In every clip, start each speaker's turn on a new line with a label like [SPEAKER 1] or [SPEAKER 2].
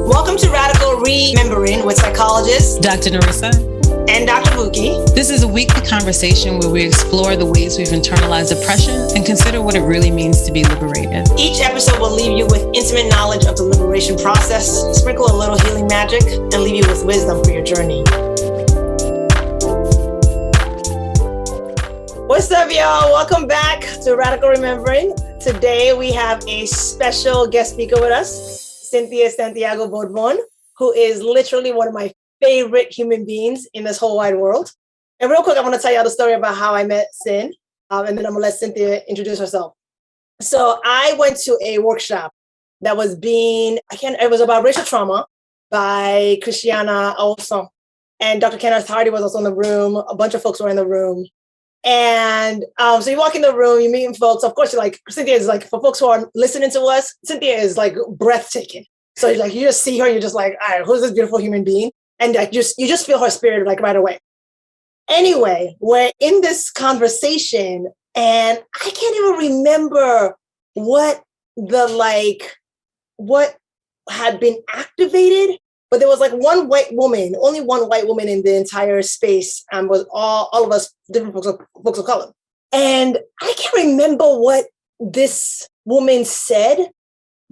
[SPEAKER 1] Welcome to Radical Remembering with psychologist
[SPEAKER 2] Dr. Narissa
[SPEAKER 1] and Dr. Bukky.
[SPEAKER 2] This is a weekly conversation where we explore the ways we've internalized oppression and consider what it really means to be liberated.
[SPEAKER 1] Each episode will leave you with intimate knowledge of the liberation process, sprinkle a little healing magic, and leave you with wisdom for your journey. What's up, y'all? Welcome back to Radical Remembering. Today we have a special guest speaker with us, Cynthia Santhiago Borbon, who is literally one of my favorite human beings in this whole wide world. And real quick, I want to tell you the story about how I met Cyn, and then I'm going to let Cynthia introduce herself. So I went to a workshop that was it was about racial trauma by Christiana Olson. And Dr. Kenneth Hardy was also in the room. A bunch of folks were in the room. And so you walk in the room, you're meeting folks. Of course, you're like, Cynthia is like, for folks who are listening to us, Cynthia is like breathtaking. So you're like, you just see her, you're just like, all right, who's this beautiful human being? And like, you just feel her spirit like right away. Anyway, we're in this conversation and I can't even remember what had been activated. But there was like one white woman, only one white woman in the entire space, and was all of us different folks of color. And I can't remember what this woman said,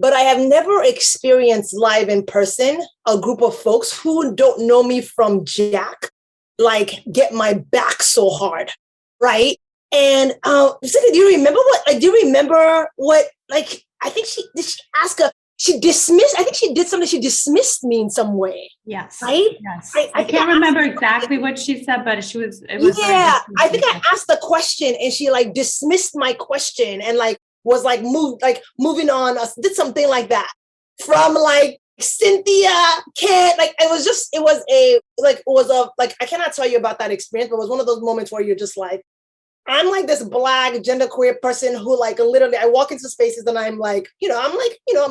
[SPEAKER 1] but I have never experienced live in person a group of folks who don't know me from Jack, like get my back so hard, right? And Cynthia, do you remember what? I think she ask her. She dismissed, I think she did something, she dismissed me in some way.
[SPEAKER 3] Yes.
[SPEAKER 1] Right?
[SPEAKER 3] Yes. I can't remember exactly what she said, but it was.
[SPEAKER 1] Yeah, I think I asked the question and she like dismissed my question and like was like moving on, did something like that. From like Cynthia can't, like I cannot tell you about that experience, but it was one of those moments where you're just like, I'm like this Black genderqueer person who like literally I walk into spaces and I'm like,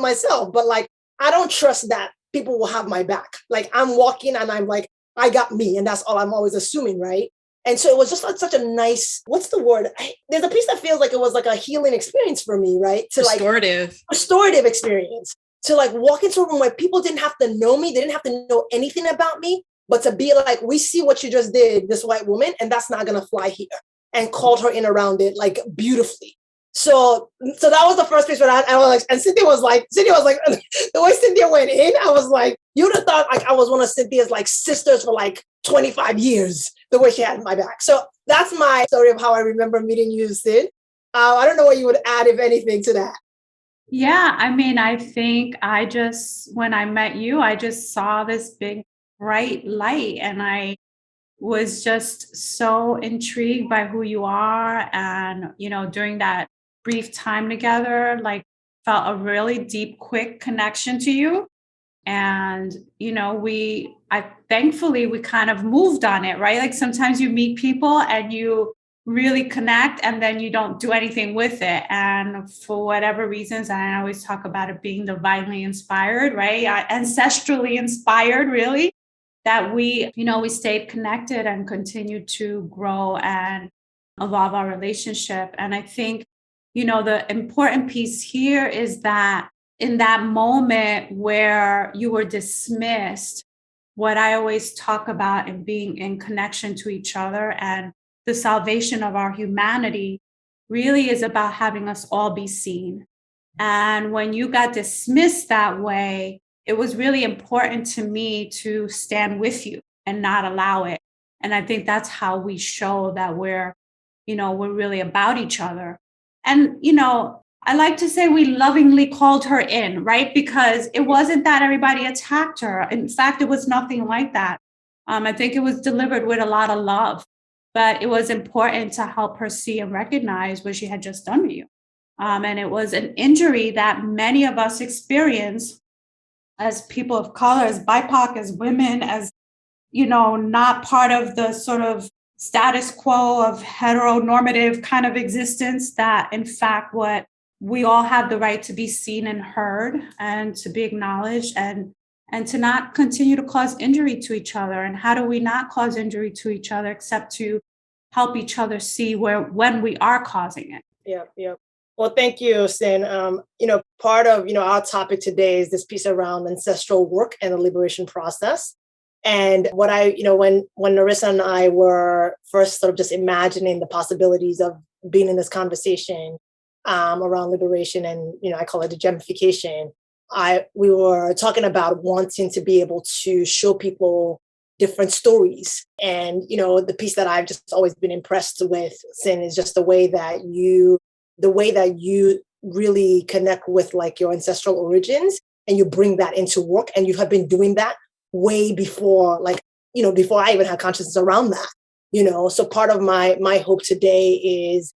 [SPEAKER 1] myself, but like, I don't trust that people will have my back. Like I'm walking and I'm like, I got me. And that's all I'm always assuming. Right. And so it was just like such a nice, what's the word? There's a piece that feels like it was like a healing experience for me. Right. Restorative experience to like walk into a room where people didn't have to know me. They didn't have to know anything about me, but to be like, we see what you just did, this white woman, and that's not going to fly here. And called her in around it like beautifully. So that was the first piece where I was like, and Cynthia was like, the way Cynthia went in, I was like, you would have thought like I was one of Cynthia's like sisters for like 25 years, the way she had my back. So that's my story of how I remember meeting you, Cyn. I don't know what you would add, if anything, to that.
[SPEAKER 3] Yeah, I mean, I think when I met you, I just saw this big bright light and I was just so intrigued by who you are. And, during that brief time together, like felt a really deep, quick connection to you. And, thankfully we kind of moved on it, right? Like sometimes you meet people and you really connect and then you don't do anything with it. And for whatever reasons, I always talk about it being divinely inspired, right? Ancestrally inspired, really. That we stayed connected and continued to grow and evolve our relationship. And I think, the important piece here is that in that moment where you were dismissed, what I always talk about in being in connection to each other and the salvation of our humanity really is about having us all be seen. And when you got dismissed that way, it was really important to me to stand with you and not allow it. And I think that's how we show that we're really about each other. And, I like to say we lovingly called her in, right? Because it wasn't that everybody attacked her. In fact, it was nothing like that. I think it was delivered with a lot of love, but it was important to help her see and recognize what she had just done to you. And it was an injury that many of us experience as people of color, as BIPOC, as women, as, not part of the sort of status quo of heteronormative kind of existence, that in fact, what we all have the right to be seen and heard and to be acknowledged and to not continue to cause injury to each other. And how do we not cause injury to each other except to help each other see when we are causing it?
[SPEAKER 1] Yep. Well, thank you, Sin. Part of our topic today is this piece around ancestral work and the liberation process. And what when Narissa and I were first sort of just imagining the possibilities of being in this conversation around liberation, and I call it the gemification. We were talking about wanting to be able to show people different stories, and the piece that I've just always been impressed with, Sin, is just the way that you really connect with like your ancestral origins, and you bring that into work, and you have been doing that way before, like before I even had consciousness around that. So part of my hope today is,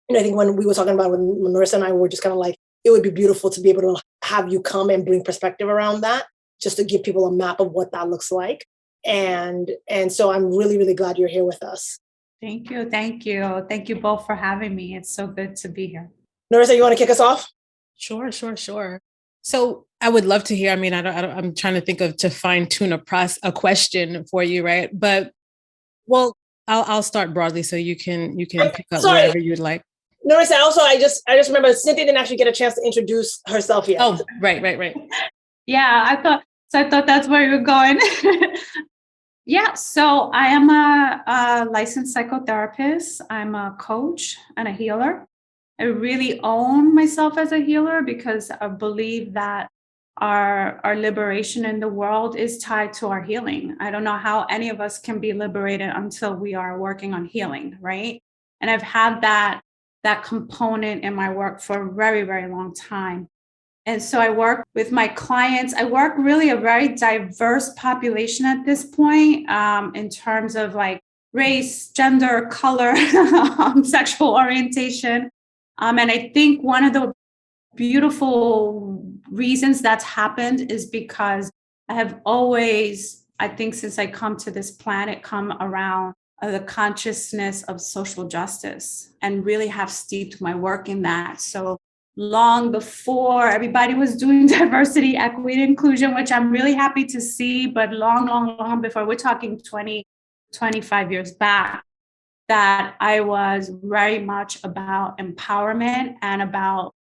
[SPEAKER 1] I think when we were talking about, when Marissa and I were just kind of like, it would be beautiful to be able to have you come and bring perspective around that, just to give people a map of what that looks like. And so I'm really, really glad you're here with us.
[SPEAKER 3] Thank you. Thank you. Thank you both for having me. It's so good to be here.
[SPEAKER 1] Narissa, you want to kick us off?
[SPEAKER 2] Sure. So I would love to hear. I mean, I'm trying to think to fine tune a question for you, right? But well, I'll start broadly so you can pick up wherever you'd like.
[SPEAKER 1] Narissa, also, I just remember Cynthia didn't actually get a chance to introduce herself yet.
[SPEAKER 2] Oh, right.
[SPEAKER 3] Yeah, I thought that's where you were going. Yeah, so I am a licensed psychotherapist. I'm a coach and a healer. I really own myself as a healer because I believe that our liberation in the world is tied to our healing. I don't know how any of us can be liberated until we are working on healing, right? And I've had that component in my work for a very, very long time. And so I work with my clients. I work really a very diverse population at this point, in terms of like race, gender, color, sexual orientation. And I think one of the beautiful reasons that's happened is because I have always, I think since I come to this planet, come around the consciousness of social justice and really have steeped my work in that. So long before everybody was doing diversity, equity, inclusion, which I'm really happy to see, but long before, we're talking 20, 25 years back, that I was very much about empowerment and about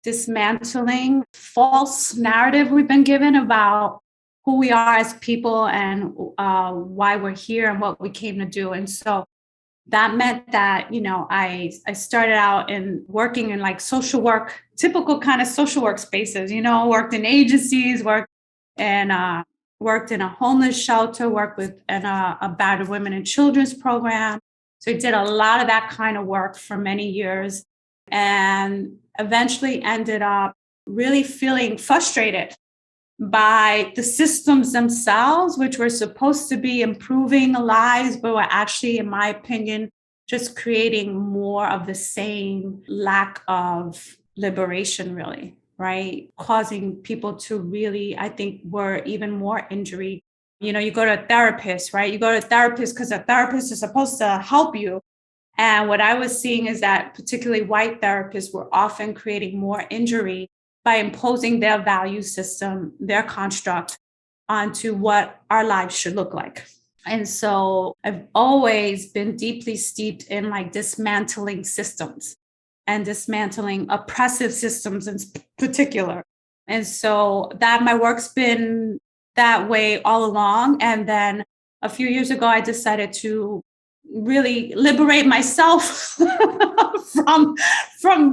[SPEAKER 3] dismantling false narrative we've been given about who we are as people and why we're here and what we came to do. And so that meant that, I started out in working in like social work, typical kind of social work spaces, worked in agencies, worked in a homeless shelter, worked with a battered women and children's program. So I did a lot of that kind of work for many years and eventually ended up really feeling frustrated by the systems themselves, which were supposed to be improving lives, but were actually, in my opinion, just creating more of the same lack of liberation, really, right? Causing people to really, I think, were even more injury. You go to a therapist, right? You go to a therapist because a therapist is supposed to help you. And what I was seeing is that particularly white therapists were often creating more injury by imposing their value system, their construct onto what our lives should look like. And so I've always been deeply steeped in like dismantling systems and dismantling oppressive systems in particular. And so that my work's been that way all along. And then a few years ago, I decided to really liberate myself from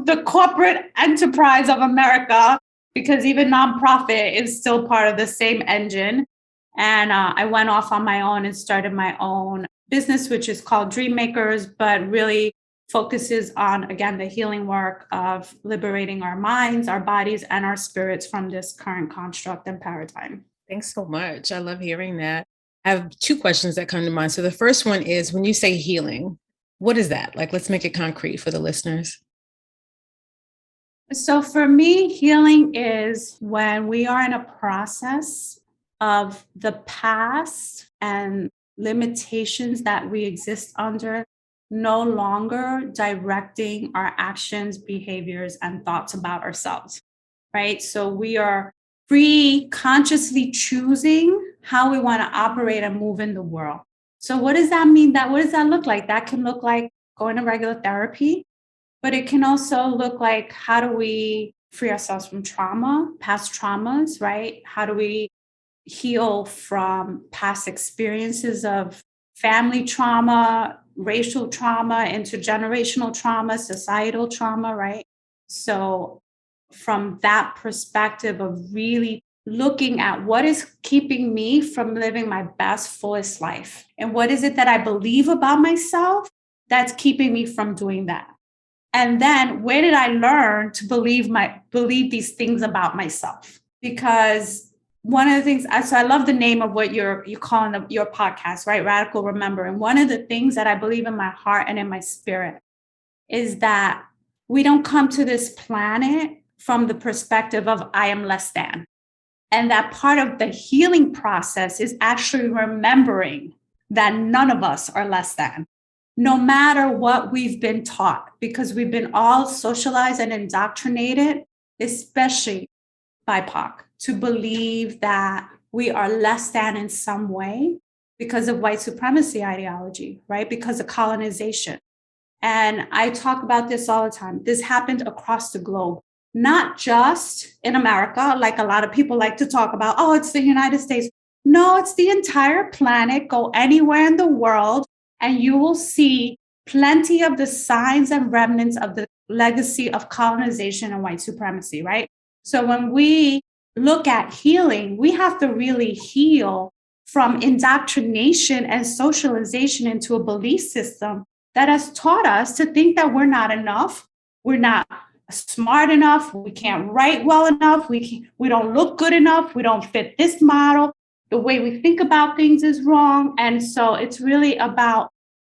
[SPEAKER 3] the corporate enterprise of America, because even nonprofit is still part of the same engine. And I went off on my own and started my own business, which is called Dream Makers, but really focuses on, again, the healing work of liberating our minds, our bodies, and our spirits from this current construct and paradigm.
[SPEAKER 2] Thanks so much. I love hearing that. I have two questions that come to mind. So the first one is, when you say healing, what is that? Like, let's make it concrete for the listeners.
[SPEAKER 3] So for me, healing is when we are in a process of the past and limitations that we exist under no longer directing our actions, behaviors, and thoughts about ourselves, right? So we are free, consciously choosing how we want to operate and move in the world. So what does that mean? What does that look like? That can look like going to regular therapy. But it can also look like, how do we free ourselves from trauma, past traumas, right? How do we heal from past experiences of family trauma, racial trauma, intergenerational trauma, societal trauma, right? So from that perspective of really looking at what is keeping me from living my best, fullest life, and what is it that I believe about myself that's keeping me from doing that. And then where did I learn to believe these things about myself? Because one of the things, so I love the name of what you're calling your podcast, right? Radical Remember. And one of the things that I believe in my heart and in my spirit is that we don't come to this planet from the perspective of I am less than. And that part of the healing process is actually remembering that none of us are less than, no matter what we've been taught, because we've been all socialized and indoctrinated, especially BIPOC, to believe that we are less than in some way because of white supremacy ideology, right? Because of colonization. And I talk about this all the time. This happened across the globe, not just in America, like a lot of people like to talk about, oh, it's the United States. No, it's the entire planet. Go anywhere in the world, and you will see plenty of the signs and remnants of the legacy of colonization and white supremacy, right? So when we look at healing, we have to really heal from indoctrination and socialization into a belief system that has taught us to think that we're not enough, we're not smart enough, we can't write well enough, we don't look good enough, we don't fit this model, the way we think about things is wrong. And so it's really about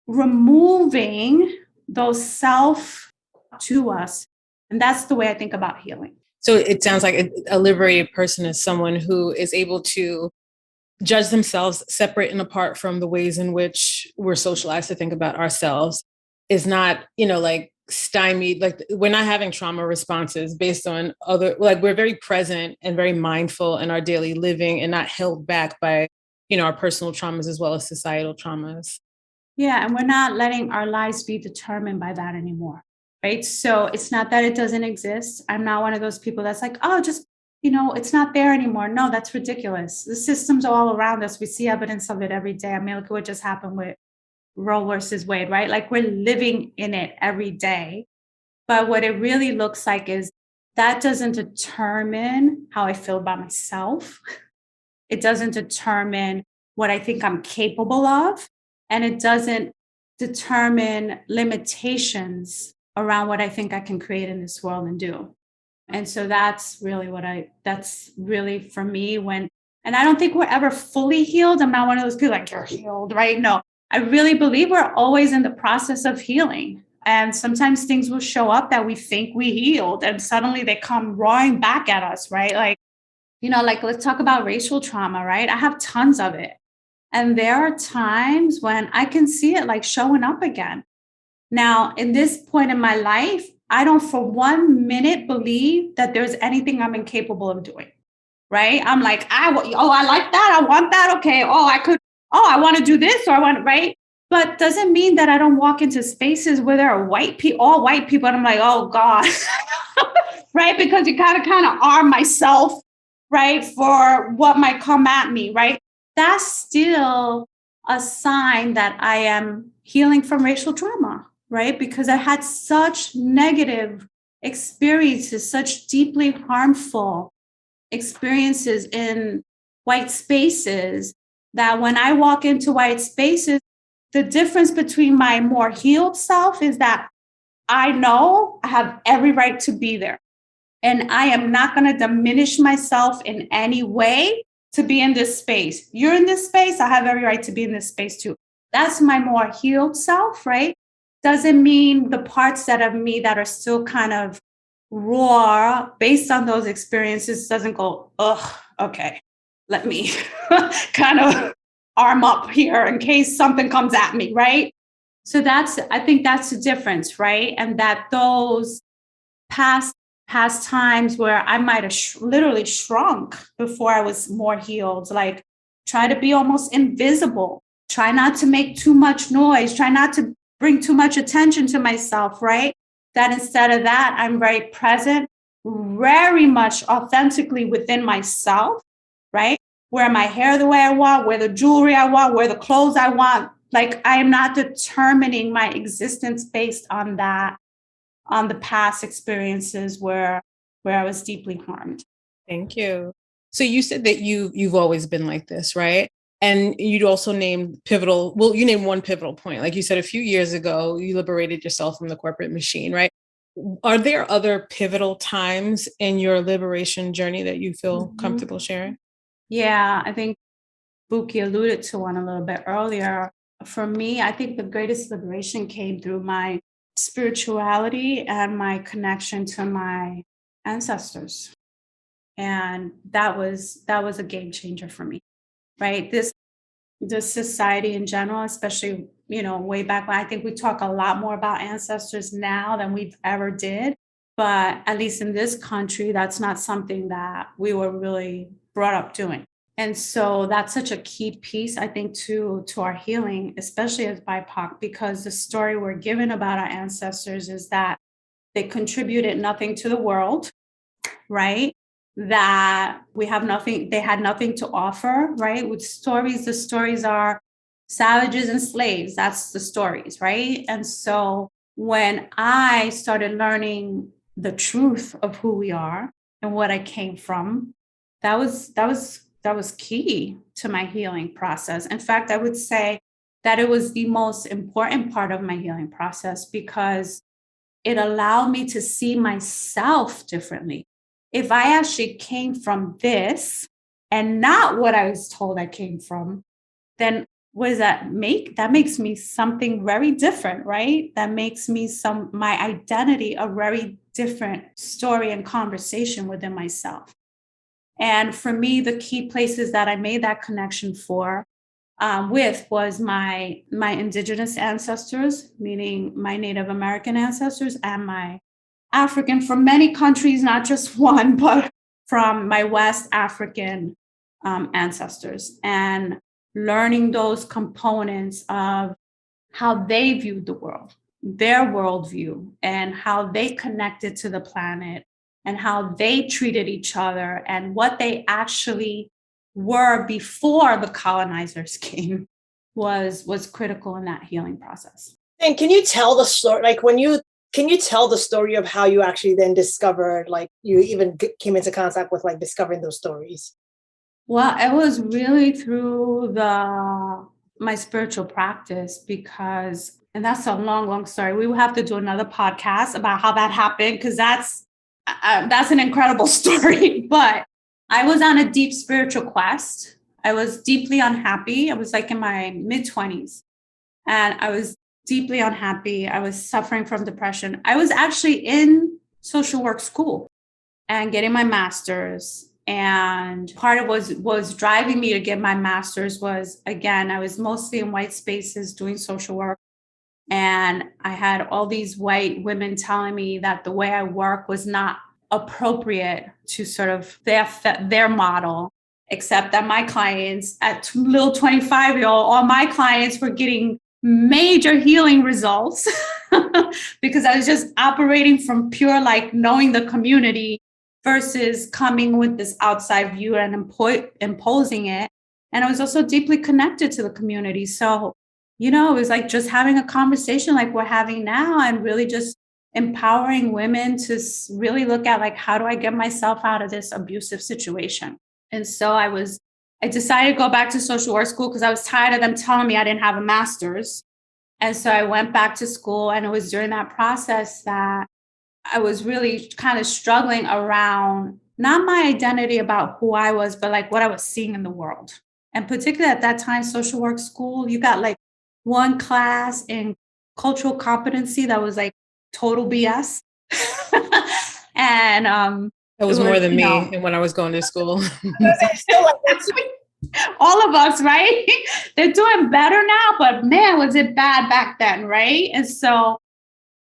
[SPEAKER 3] removing those self to us. And that's the way I think about healing.
[SPEAKER 2] So it sounds like a liberated person is someone who is able to judge themselves separate and apart from the ways in which we're socialized to think about ourselves, is not, like stymied, like we're not having trauma responses based on other, like we're very present and very mindful in our daily living and not held back by, our personal traumas as well as societal traumas.
[SPEAKER 3] Yeah, and we're not letting our lives be determined by that anymore, right? So it's not that it doesn't exist. I'm not one of those people that's like, oh, just it's not there anymore. No, that's ridiculous. The system's all around us. We see evidence of it every day. I mean, look at what just happened with Roe versus Wade, right? Like we're living in it every day. But what it really looks like is that doesn't determine how I feel about myself. It doesn't determine what I think I'm capable of. And it doesn't determine limitations around what I think I can create in this world and do. And so that's really for me and I don't think we're ever fully healed. I'm not one of those people like, you're healed, right? No, I really believe we're always in the process of healing. And sometimes things will show up that we think we healed and suddenly they come roaring back at us, right? Like, let's talk about racial trauma, right? I have tons of it. And there are times when I can see it like showing up again. Now, in this point in my life, I don't for 1 minute believe that there's anything I'm incapable of doing, right? I'm like, I like that. I want that. Okay. I want to do this right? But doesn't mean that I don't walk into spaces where there are all white people. And I'm like, oh God, right? Because you kind of arm myself, right? For what might come at me, right? That's still a sign that I am healing from racial trauma. Right? Because I had such negative experiences, such deeply harmful experiences in white spaces, that when I walk into white spaces, the difference between my more healed self is that I know I have every right to be there. And I am not going to diminish myself in any way to be in this space. You're in this space, I have every right to be in this space too. That's my more healed self, right? Doesn't mean the parts of me that are still kind of raw based on those experiences doesn't go, okay, let me kind of arm up here in case something comes at me, right? So I think that's the difference, right? And that those past times where I might have literally shrunk before I was more healed, like try to be almost invisible, try not to make too much noise, try not to bring too much attention to myself, right? that instead of that, I'm very present, very much authentically within myself, right? Wear my hair the way I want, wear the jewelry I want, wear the clothes I want. Like, I am not determining my existence based on that, on the past experiences where I was deeply harmed.
[SPEAKER 2] Thank you. So you said that you've always been like this, right? And you'd also named pivotal, well, you named one pivotal point. Like you said, a few years ago, you liberated yourself from the corporate machine, right? Are there other pivotal times in your liberation journey that you feel comfortable sharing?
[SPEAKER 3] Yeah, I think Bukky alluded to one a little bit earlier. For me, I think the greatest liberation came through my spirituality and my connection to my ancestors. And that was a game changer for me, right? This society in general, especially, way back when, I think we talk a lot more about ancestors now than we've ever did. But at least in this country, that's not something that we were really brought up doing. And so that's such a key piece, I think, to our healing, especially as BIPOC, because the story we're given about our ancestors is that they contributed nothing to the world, right? That we have nothing, they had nothing to offer, right? With stories, the stories are savages and slaves. That's the stories, right? And so when I started learning the truth of who we are and what I came from, that was key to my healing process. In fact, I would say that it was the most important part of my healing process because it allowed me to see myself differently. If I actually came from this and not what I was told I came from, then what does that make? That makes me something very different, right? That makes me my identity a very different story and conversation within myself. And for me, the key places that I made that connection with was my indigenous ancestors, meaning my Native American ancestors, and my African from many countries, not just one, but from my West African ancestors, and learning those components of how they viewed the world, their worldview, and how they connected to the planet, and how they treated each other, and what they actually were before the colonizers came was critical in that healing process.
[SPEAKER 1] And can you tell the story, like can you tell the story of how you actually then discovered, like you even came into contact with like discovering those stories?
[SPEAKER 3] Well, it was really through my spiritual practice and that's a long, long story. We will have to do another podcast about how that happened, because that's an incredible story. But I was on a deep spiritual quest. I was deeply unhappy. I was like in my mid-20s, and I was deeply unhappy. I was suffering from depression. I was actually in social work school and getting my master's. And part of what was driving me to get my master's was, again, I was mostly in white spaces doing social work. And I had all these white women telling me that the way I work was not appropriate to sort of their model, except that my clients, at little 25-year-old, all my clients were getting major healing results because I was just operating from pure, like, knowing the community versus coming with this outside view and imposing it. And I was also deeply connected to the community. So, it was like just having a conversation like we're having now, and really just empowering women to really look at, like, how do I get myself out of this abusive situation? And so I decided to go back to social work school because I was tired of them telling me I didn't have a master's. And so I went back to school, and it was during that process that I was really kind of struggling around not my identity about who I was, but like what I was seeing in the world. And particularly at that time, social work school, you got like one class in cultural competency that was like total BS. And
[SPEAKER 2] that was more than me when I was going to school.
[SPEAKER 3] All of us, right? They're doing better now, but man, was it bad back then, right? And so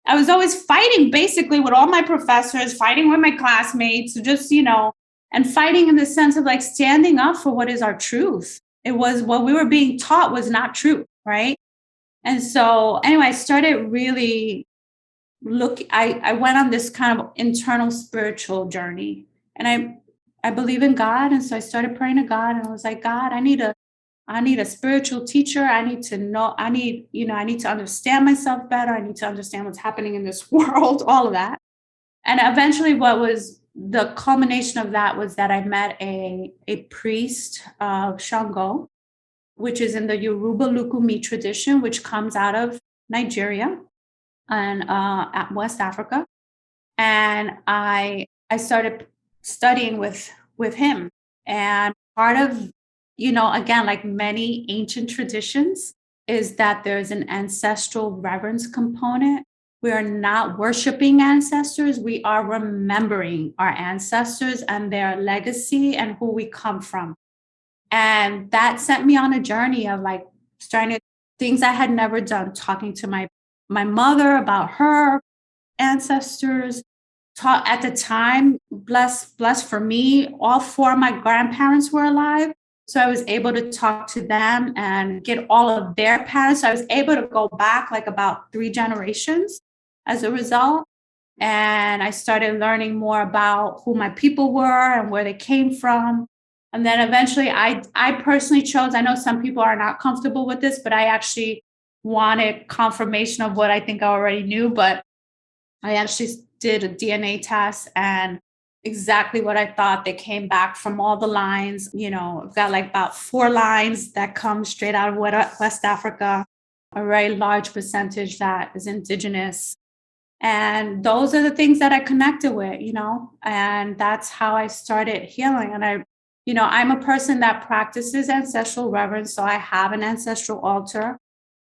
[SPEAKER 3] I was always fighting basically with all my professors, fighting with my classmates, just, and fighting in the sense of like standing up for what is our truth. It was what we were being taught was not true, right? And so anyway, I started really I went on this kind of internal spiritual journey, and I believe in God. And so I started praying to God, and I was like, God, I need a spiritual teacher. I need to know, I need to understand myself better. I need to understand what's happening in this world, all of that. And eventually what was the culmination of that was that I met a priest of Shango, which is in the Yoruba Lukumi tradition, which comes out of Nigeria and at West Africa. And I started studying with him. And part of, again, like many ancient traditions, is that there's an ancestral reverence component. We are not worshiping ancestors. We are remembering our ancestors and their legacy and who we come from. And that sent me on a journey of like starting things I had never done, talking to my mother about her ancestors. At the time, bless for me, all four of my grandparents were alive. So I was able to talk to them and get all of their parents. So I was able to go back like about 3 generations as a result. And I started learning more about who my people were and where they came from. And then eventually I personally chose, I know some people are not comfortable with this, but I actually wanted confirmation of what I think I already knew. But I actually did a DNA test, and exactly what I thought. They came back from all the lines. I've got like about 4 lines that come straight out of West Africa, a very large percentage that is indigenous. And those are the things that I connected with, and that's how I started healing. And I'm a person that practices ancestral reverence. So I have an ancestral altar.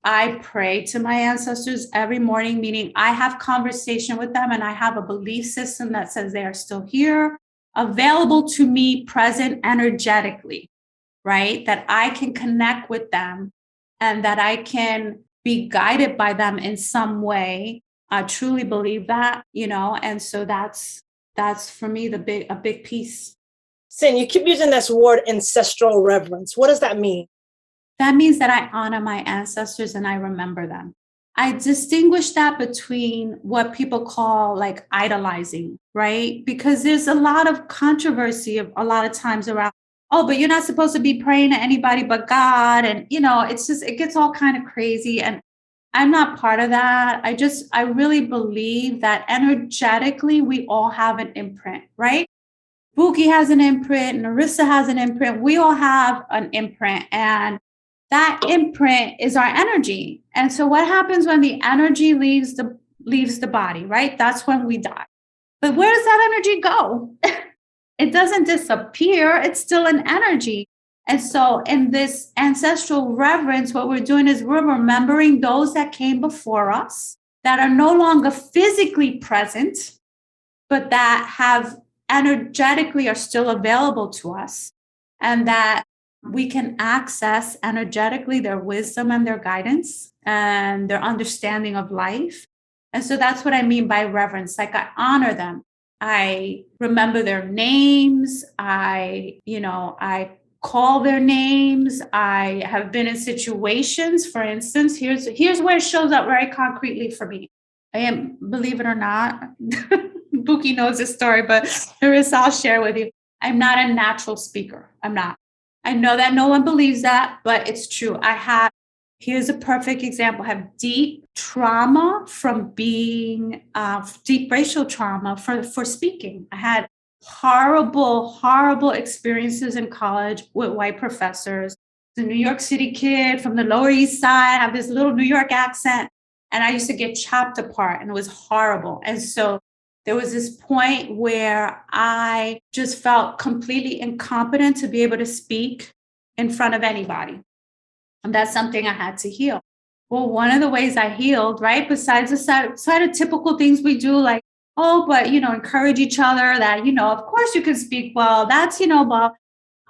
[SPEAKER 3] I pray to my ancestors every morning, meaning I have conversation with them and I have a belief system that says they are still here, available to me, present energetically, right? That I can connect with them and that I can be guided by them in some way. I truly believe that, and so that's for me a big piece.
[SPEAKER 1] Sin, you keep using this word ancestral reverence. What does that mean?
[SPEAKER 3] That means that I honor my ancestors and I remember them. I distinguish that between what people call like idolizing, right? Because there's a lot of controversy a lot of times around, oh, but you're not supposed to be praying to anybody but God. And, it gets all kind of crazy. And I'm not part of that. I really believe that energetically, we all have an imprint, right? Bukky has an imprint, Narissa has an imprint. We all have an imprint. And that imprint is our energy. And so what happens when the energy leaves the body, right? That's when we die. But where does that energy go? It doesn't disappear. It's still an energy. And so in this ancestral reverence, what we're doing is we're remembering those that came before us that are no longer physically present, but that have energetically are still available to us, and that we can access energetically their wisdom and their guidance and their understanding of life. And so that's what I mean by reverence. Like I honor them. I remember their names. I call their names. I have been in situations, for instance, here's where it shows up very concretely for me. I am, believe it or not, Bukky knows this story, but Marissa, I'll share with you. I'm not a natural speaker. I'm not. I know that no one believes that, but it's true. Here's a perfect example. I have deep trauma from being, deep racial trauma for speaking. I had horrible experiences in college with white professors. The New York City kid from the Lower East Side, I have this little New York accent, and I used to get chopped apart, and it was horrible. And so there was this point where I just felt completely incompetent to be able to speak in front of anybody. And that's something I had to heal. Well, one of the ways I healed, right, besides the side of typical things we do, like, oh, but, encourage each other that, of course you can speak well. That's, but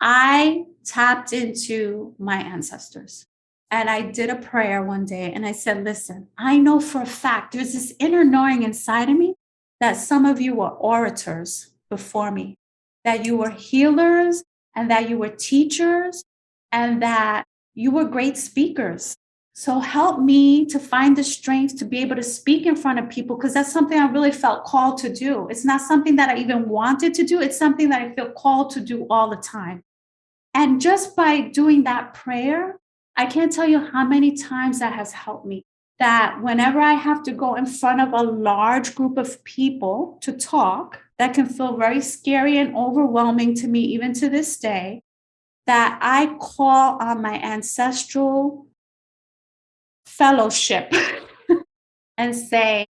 [SPEAKER 3] I tapped into my ancestors. And I did a prayer one day and I said, listen, I know for a fact there's this inner knowing inside of me that some of you were orators before me, that you were healers and that you were teachers and that you were great speakers. So help me to find the strength to be able to speak in front of people, because that's something I really felt called to do. It's not something that I even wanted to do. It's something that I feel called to do all the time. And just by doing that prayer, I can't tell you how many times that has helped me. That whenever I have to go in front of a large group of people to talk, that can feel very scary and overwhelming to me, even to this day, that I call on my ancestral fellowship and say,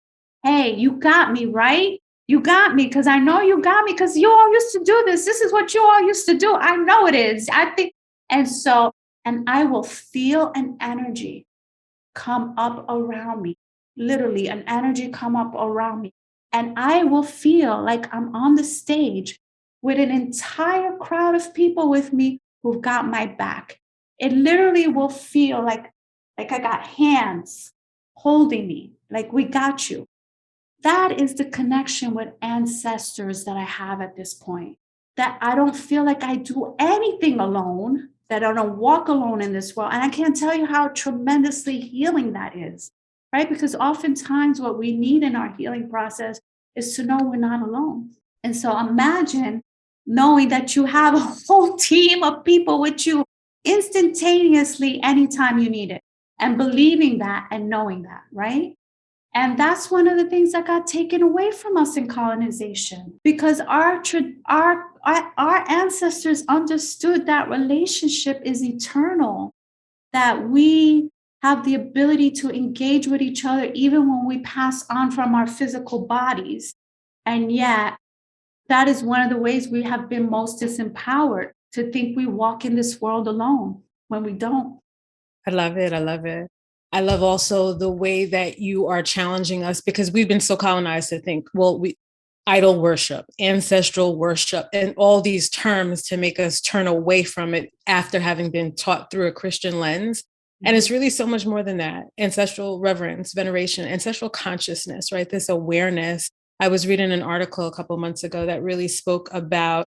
[SPEAKER 3] hey, you got me, right? You got me, because I know you got me, because you all used to do this. This is what you all used to do. I know it is. I think. And I will feel an energy come up around me, literally an energy come up around me. And I will feel like I'm on the stage with an entire crowd of people with me who've got my back. It literally will feel like I got hands holding me, like we got you. That is the connection with ancestors that I have at this point. That I don't feel like I do anything alone, that I don't walk alone in this world. And I can't tell you how tremendously healing that is, right? Because oftentimes what we need in our healing process is to know we're not alone. And so imagine knowing that you have a whole team of people with you instantaneously anytime you need it, and believing that and knowing that, right? And that's one of the things that got taken away from us in colonization, because our ancestors understood that relationship is eternal, that we have the ability to engage with each other even when we pass on from our physical bodies. And yet, that is one of the ways we have been most disempowered, to think we walk in this world alone when we don't.
[SPEAKER 2] I love it. I love it. I love also the way that you are challenging us, because we've been so colonized to think, well, we idol worship, ancestral worship, and all these terms to make us turn away from it after having been taught through a Christian lens. And it's really so much more than that. Ancestral reverence, veneration, ancestral consciousness, right? This awareness. I was reading an article a couple of months ago that really spoke about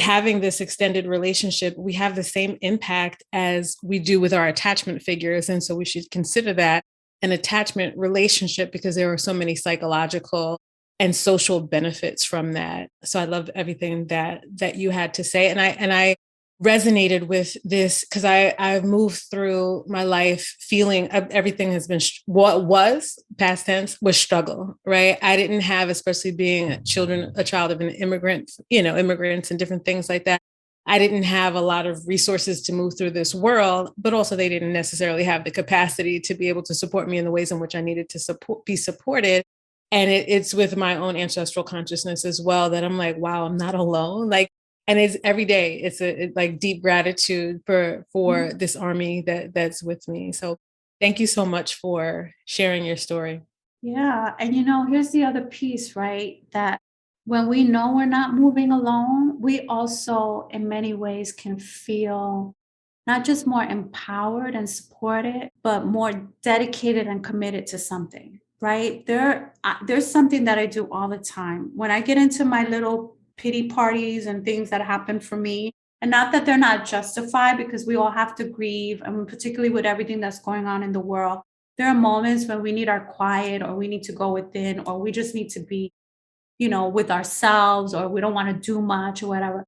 [SPEAKER 2] having this extended relationship. We have the same impact as we do with our attachment figures. And so we should consider that an attachment relationship, because there are so many psychological and social benefits from that. So I love everything that you had to say. And I resonated with this, because I've moved through my life feeling everything has been what was past tense was struggle, right? I didn't have, especially being a child of an immigrant, immigrants and different things like that. I didn't have a lot of resources to move through this world, but also they didn't necessarily have the capacity to be able to support me in the ways in which I needed to be supported. And it's with my own ancestral consciousness as well that I'm like, wow, I'm not alone. Like, and it's every day. It's like deep gratitude for this army that's with me. So thank you so much for sharing your story.
[SPEAKER 3] Yeah. And here's the other piece, right? That when we know we're not moving alone, we also in many ways can feel not just more empowered and supported, but more dedicated and committed to something, right? There's something that I do all the time. When I get into my little pity parties and things that happen for me, and not that they're not justified, because we all have to grieve, and particularly with everything that's going on in the world, there are moments when we need our quiet, or we need to go within, or we just need to be, with ourselves, or we don't want to do much or whatever.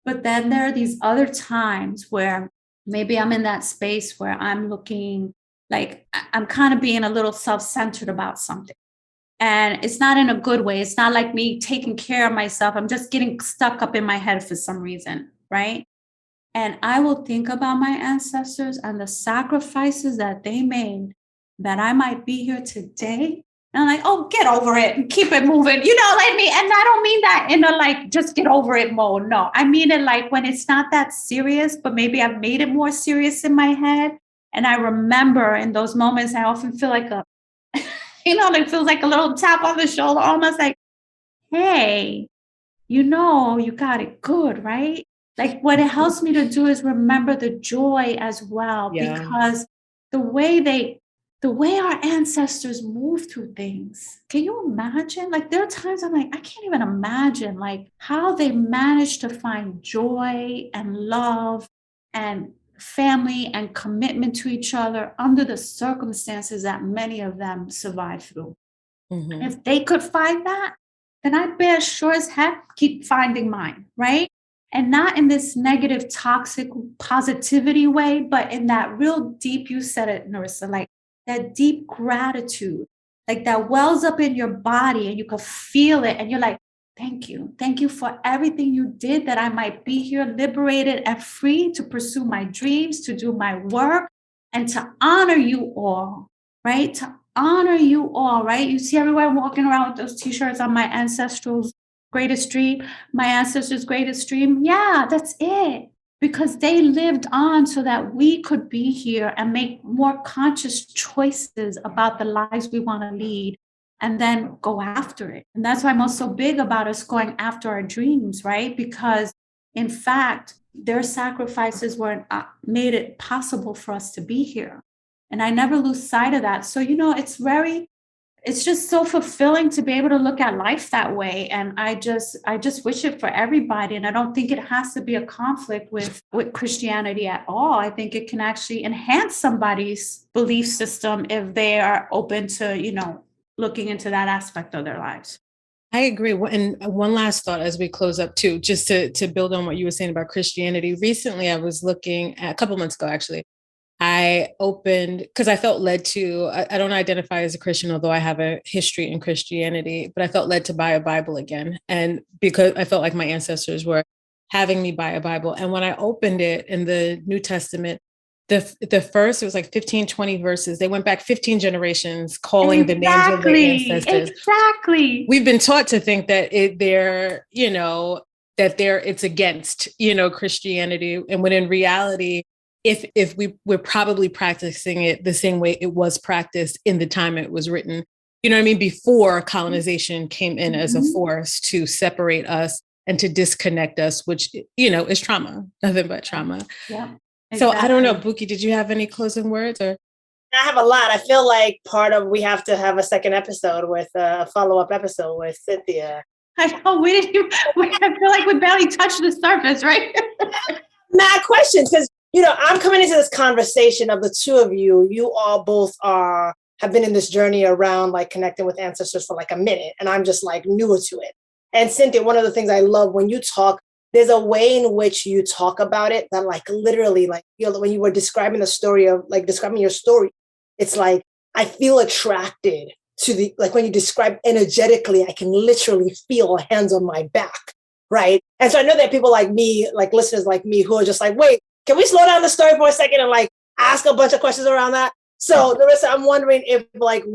[SPEAKER 3] But then there are these other times where maybe I'm in that space where I'm looking like I'm kind of being a little self-centered about something. And it's not in a good way. It's not like me taking care of myself. I'm just getting stuck up in my head for some reason, right? And I will think about my ancestors and the sacrifices that they made, that I might be here today. And I'm like, oh, get over it and keep it moving. Let me, and I don't mean that in a like, just get over it mode. No, I mean it like when it's not that serious, but maybe I've made it more serious in my head. And I remember in those moments, I often feel like it feels like a little tap on the shoulder, almost like, hey, you got it good, right? Like what it helps me to do is remember the joy as well, because the way our ancestors move through things, can you imagine? Like there are times I'm like, I can't even imagine like how they managed to find joy and love and family and commitment to each other under the circumstances that many of them survived through. Mm-hmm. If they could find that, then I bear sure as heck keep finding mine, right? And not in this negative, toxic positivity way, but in that real deep, you said it, Narissa, like that deep gratitude, like that wells up in your body and you can feel it. And you're like, thank you. Thank you for everything you did that I might be here liberated and free to pursue my dreams, to do my work, and to honor you all, right? To honor you all, right? You see everyone walking around with those t-shirts on my Ancestral's greatest dream, my ancestors' greatest dream. Yeah, that's it. Because they lived on so that we could be here and make more conscious choices about the lives we want to lead and then go after it. And that's why I'm also big about us going after our dreams, right? Because in fact, their sacrifices were made it possible for us to be here. And I never lose sight of that. So, it's just so fulfilling to be able to look at life that way. And I just wish it for everybody. And I don't think it has to be a conflict with Christianity at all. I think it can actually enhance somebody's belief system if they are open to, looking into that aspect of their lives.
[SPEAKER 2] I agree. And one last thought as we close up too, just to build on what you were saying about Christianity. Recently, I was looking at a couple months ago, actually, I opened, because I felt led to, I don't identify as a Christian, although I have a history in Christianity, but I felt led to buy a Bible again. And because I felt like my ancestors were having me buy a Bible. And when I opened it in the New Testament, the first, it was like 15, 20 verses. They went back 15 generations calling the names of their ancestors.
[SPEAKER 3] Exactly.
[SPEAKER 2] We've been taught to think that it's against, Christianity. And when in reality, if we're probably practicing it the same way it was practiced in the time it was written, before colonization came in as a force to separate us and to disconnect us, which, is trauma, nothing but trauma.
[SPEAKER 3] Yeah. Exactly.
[SPEAKER 2] So I don't know, Bukky, did you have any closing words? Or
[SPEAKER 1] I have a lot. I feel like we have to have a second episode with a follow-up episode with Cynthia.
[SPEAKER 3] I know, I feel like we barely touched the surface, right?
[SPEAKER 1] Mad questions, because I'm coming into this conversation of the two of you. You all both have been in this journey around like connecting with ancestors for like a minute, and I'm just like newer to it. And Cynthia, one of the things I love when you talk, there's a way in which you talk about it that like literally, like when you were describing your story, it's like I feel attracted to like when you describe energetically, I can literally feel hands on my back, right? And so I know that people like me, like listeners like me, who are just like, wait, can we slow down the story for a second and like ask a bunch of questions around that? So Narissa, I'm wondering if like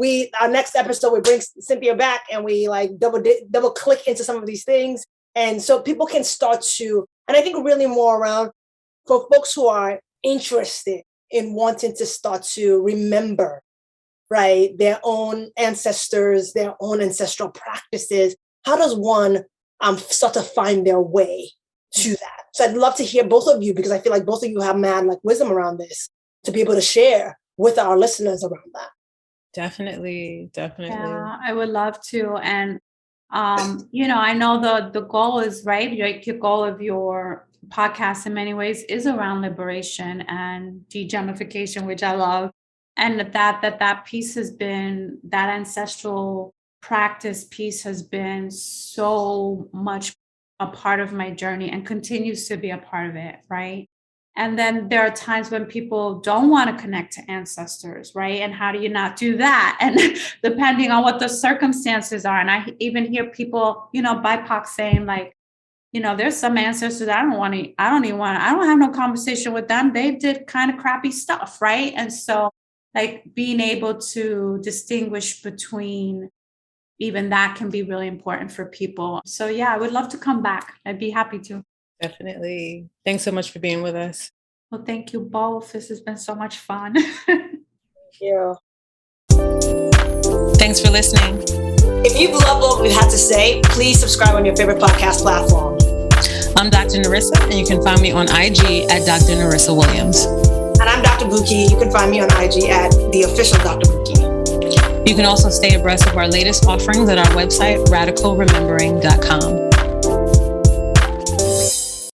[SPEAKER 1] our next episode, we bring Cynthia back and we like double click into some of these things. And so people can start to, and I think really more around for folks who are interested in wanting to start to remember, right, their own ancestors, their own ancestral practices. How does one start to find their way to that? So I'd love to hear both of you, because I feel like both of you have mad like wisdom around this to be able to share with our listeners around that.
[SPEAKER 2] Definitely.
[SPEAKER 3] Yeah, I would love to. And I know the goal is, right, like your goal of your podcast in many ways is around liberation and de-gemification, which I love. And that piece has been, that ancestral practice piece has been so much a part of my journey and continues to be a part of it, right? And then there are times when people don't want to connect to ancestors, right? And how do you not do that? And depending on what the circumstances are. And I even hear people, BIPOC saying like, there's some ancestors I don't have no conversation with them. They did kind of crappy stuff, right? And so like being able to distinguish between even that can be really important for people. So yeah, I would love to come back. I'd be happy to.
[SPEAKER 2] Definitely. Thanks so much for being with us.
[SPEAKER 3] Well, thank you both. This has been so much fun.
[SPEAKER 1] Thank you.
[SPEAKER 2] Thanks for listening.
[SPEAKER 1] If you've loved what we've had to say, please subscribe on your favorite podcast platform.
[SPEAKER 2] I'm Dr. Narissa, and you can find me on IG at Dr. Narissa Williams.
[SPEAKER 1] And I'm Dr. Bukky. You can find me on IG at the official Dr. Bukky.
[SPEAKER 2] You can also stay abreast of our latest offerings at our website, radicalremembering.com.